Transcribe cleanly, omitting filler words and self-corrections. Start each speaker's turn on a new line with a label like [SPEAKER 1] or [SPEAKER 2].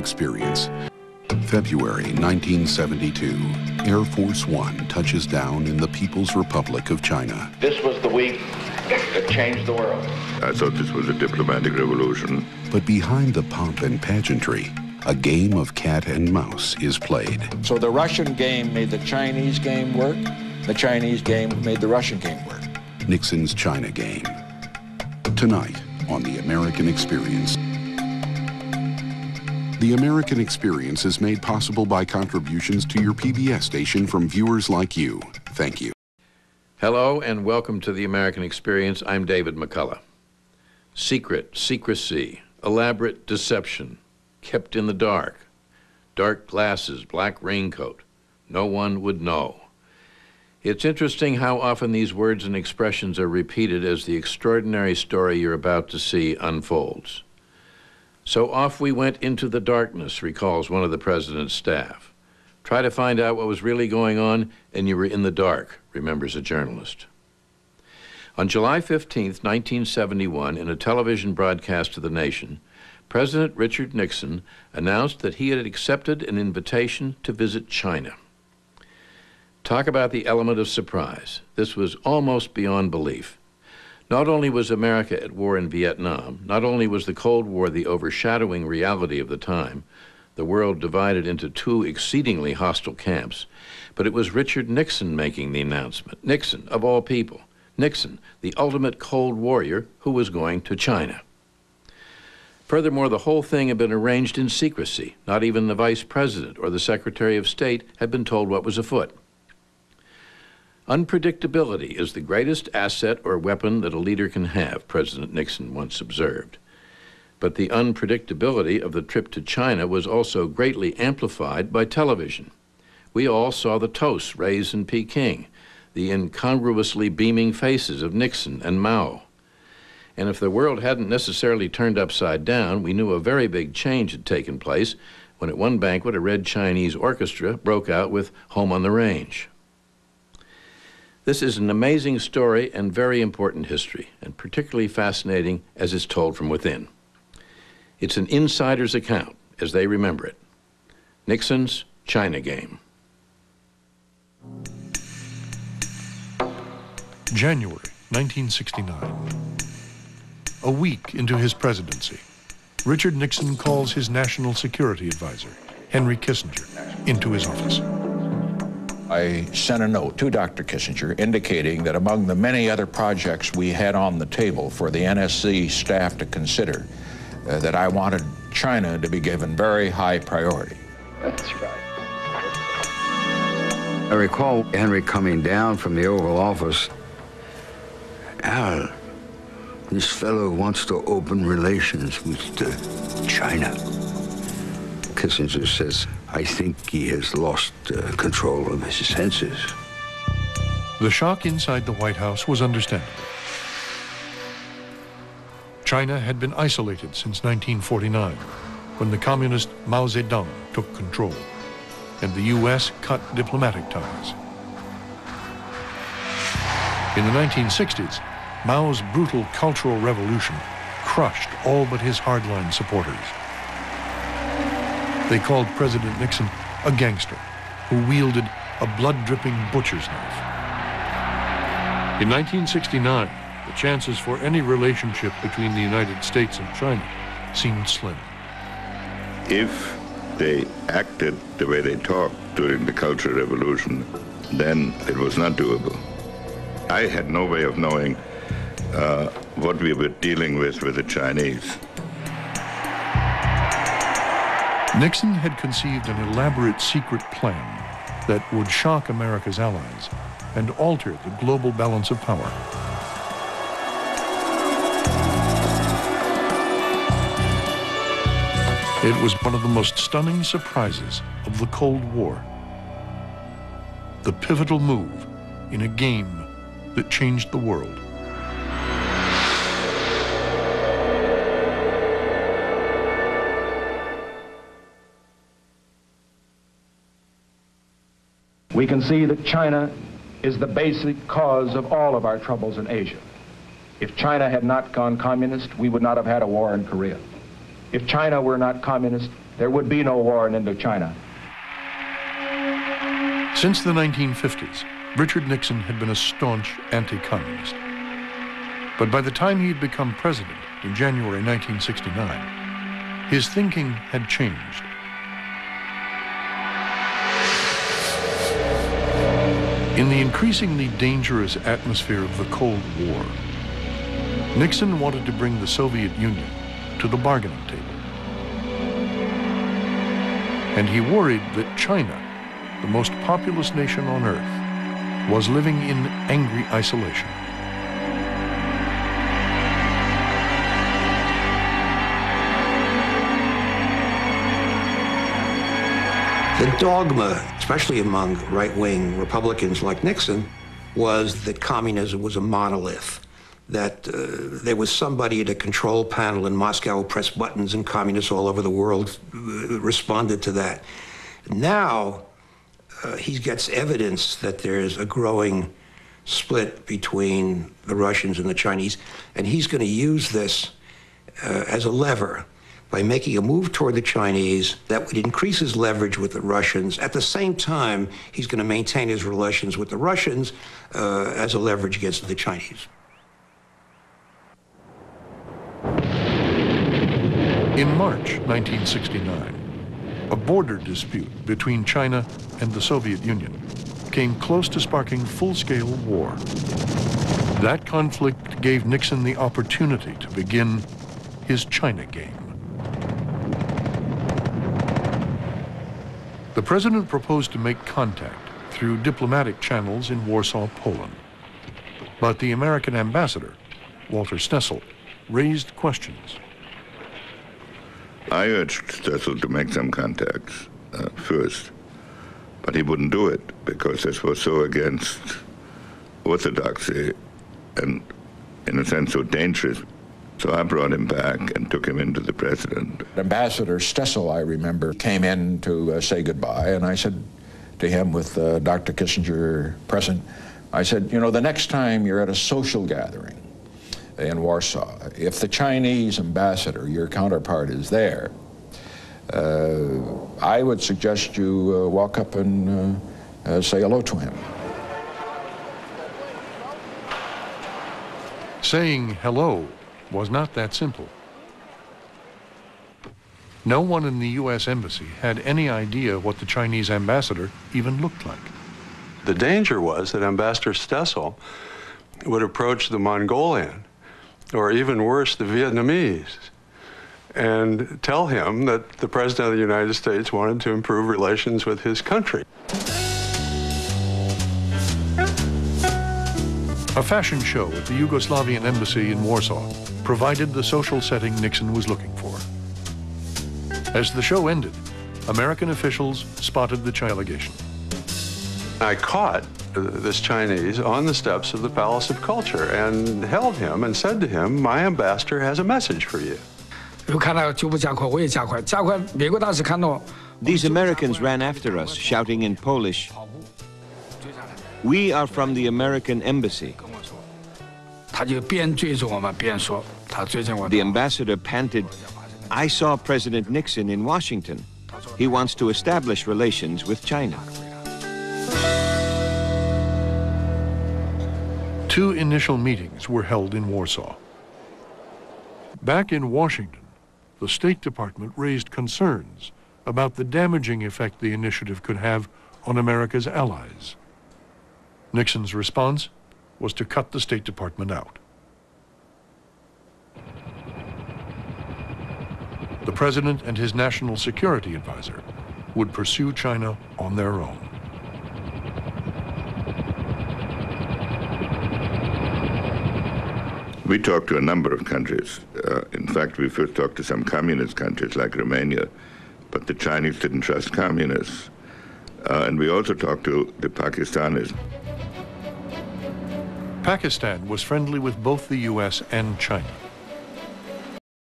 [SPEAKER 1] Experience. February 1972, Air Force One touches down in the People's Republic of China.
[SPEAKER 2] This was the week that changed the world.
[SPEAKER 3] I thought this was a diplomatic revolution.
[SPEAKER 1] But behind the pomp and pageantry, a game of cat and mouse is played.
[SPEAKER 4] So the Russian game made the Chinese game work. The Chinese game made the Russian game work.
[SPEAKER 1] Nixon's China game. Tonight on The American Experience. The American Experience is made possible by contributions to your PBS station from viewers like you. Thank you.
[SPEAKER 5] Hello and welcome to The American Experience. I'm David McCullough. Secret, secrecy, elaborate deception, kept in the dark, dark glasses, black raincoat. No one would know. It's interesting how often these words and expressions are repeated as the extraordinary story you're about to see unfolds. So off we went into the darkness, recalls one of the president's staff. Try to find out what was really going on, and you were in the dark, remembers a journalist. On July 15th, 1971, in a television broadcast to the nation, President Richard Nixon announced that he had accepted an invitation to visit China. Talk about the element of surprise. This was almost beyond belief. Not only was America at war in Vietnam, not only was the Cold War the overshadowing reality of the time, the world divided into two exceedingly hostile camps, but it was Richard Nixon making the announcement. Nixon, of all people. Nixon, the ultimate Cold Warrior who was going to China. Furthermore, the whole thing had been arranged in secrecy. Not even the Vice President or the Secretary of State had been told what was afoot. Unpredictability is the greatest asset or weapon that a leader can have, President Nixon once observed. But the unpredictability of the trip to China was also greatly amplified by television. We all saw the toasts raised in Peking, the incongruously beaming faces of Nixon and Mao. And if the world hadn't necessarily turned upside down, we knew a very big change had taken place when at one banquet a red Chinese orchestra broke out with Home on the Range. This is an amazing story and very important history, and particularly fascinating as it's told from within. It's an insider's account, as they remember it. Nixon's China game.
[SPEAKER 6] January 1969. A week into his presidency, Richard Nixon calls his national security advisor, Henry Kissinger, into his office.
[SPEAKER 4] I sent a note to Dr. Kissinger indicating that among the many other projects we had on the table for the NSC staff to consider, that I wanted China to be given very high priority.
[SPEAKER 2] That's right.
[SPEAKER 7] I recall Henry coming down from the Oval Office. Al, this fellow wants to open relations with China. Kissinger says, I think he has lost control of his senses.
[SPEAKER 6] The shock inside the White House was understandable. China had been isolated since 1949, when the communist Mao Zedong took control, and the U.S. cut diplomatic ties. In the 1960s, Mao's brutal cultural revolution crushed all but his hardline supporters. They called President Nixon a gangster who wielded a blood-dripping butcher's knife. In 1969, the chances for any relationship between the United States and China seemed slim.
[SPEAKER 3] If they acted the way they talked during the Cultural Revolution, then it was not doable. I had no way of knowing what we were dealing with the Chinese.
[SPEAKER 6] Nixon had conceived an elaborate secret plan that would shock America's allies and alter the global balance of power. It was one of the most stunning surprises of the Cold War. The pivotal move in a game that changed the world.
[SPEAKER 8] We can see that China is the basic cause of all of our troubles in Asia. If China had not gone communist, we would not have had a war in Korea. If China were not communist, there would be no war in Indochina.
[SPEAKER 6] Since the 1950s, Richard Nixon had been a staunch anti-communist. But by the time he'd become president in January 1969, his thinking had changed. In the increasingly dangerous atmosphere of the Cold War, Nixon wanted to bring the Soviet Union to the bargaining table. And he worried that China, the most populous nation on earth, was living in angry isolation.
[SPEAKER 9] The dogma, especially among right-wing Republicans like Nixon, was that communism was a monolith, that there was somebody at a control panel in Moscow who pressed buttons and communists all over the world responded to that. Now, he gets evidence that there's a growing split between the Russians and the Chinese, and he's going to use this as a lever by making a move toward the Chinese that would increase his leverage with the Russians. At the same time, he's going to maintain his relations with the Russians as a leverage against the Chinese.
[SPEAKER 6] In March 1969, a border dispute between China and the Soviet Union came close to sparking full-scale war. That conflict gave Nixon the opportunity to begin his China game. The president proposed to make contact through diplomatic channels in Warsaw, Poland. But the American ambassador, Walter Stessel, raised questions.
[SPEAKER 3] I urged Stessel to make some contacts first, but he wouldn't do it because this was so against orthodoxy and, in a sense, so dangerous. So I brought him back and took him into the president.
[SPEAKER 4] Ambassador Stessel, I remember, came in to say goodbye, and I said to him with Dr. Kissinger present, I said, you know, the next time you're at a social gathering in Warsaw, if the Chinese ambassador, your counterpart, is there, I would suggest you walk up and say hello to him.
[SPEAKER 6] Saying hello was not that simple. No one in the U.S. Embassy had any idea what the Chinese ambassador even looked like.
[SPEAKER 10] The danger was that Ambassador Stessel would approach the Mongolian, or even worse, the Vietnamese, and tell him that the President of the United States wanted to improve relations with his country.
[SPEAKER 6] A fashion show at the Yugoslavian embassy in Warsaw provided the social setting Nixon was looking for. As the show ended, American officials spotted the China delegation.
[SPEAKER 10] I caught this Chinese on the steps of the Palace of Culture and held him and said to him, my ambassador has a message for you.
[SPEAKER 11] These Americans ran after us, shouting in Polish, "We are from the American embassy." The ambassador panted, "I saw President Nixon in Washington. He wants to establish relations with China."
[SPEAKER 6] Two initial meetings were held in Warsaw. Back in Washington, the State Department raised concerns about the damaging effect the initiative could have on America's allies. Nixon's response was to cut the State Department out. The president and his national security advisor would pursue China on their own.
[SPEAKER 3] We talked to a number of countries. In fact, we first talked to some communist countries like Romania, but the Chinese didn't trust communists. And we also talked to the Pakistanis.
[SPEAKER 6] Pakistan was friendly with both the U.S. and China.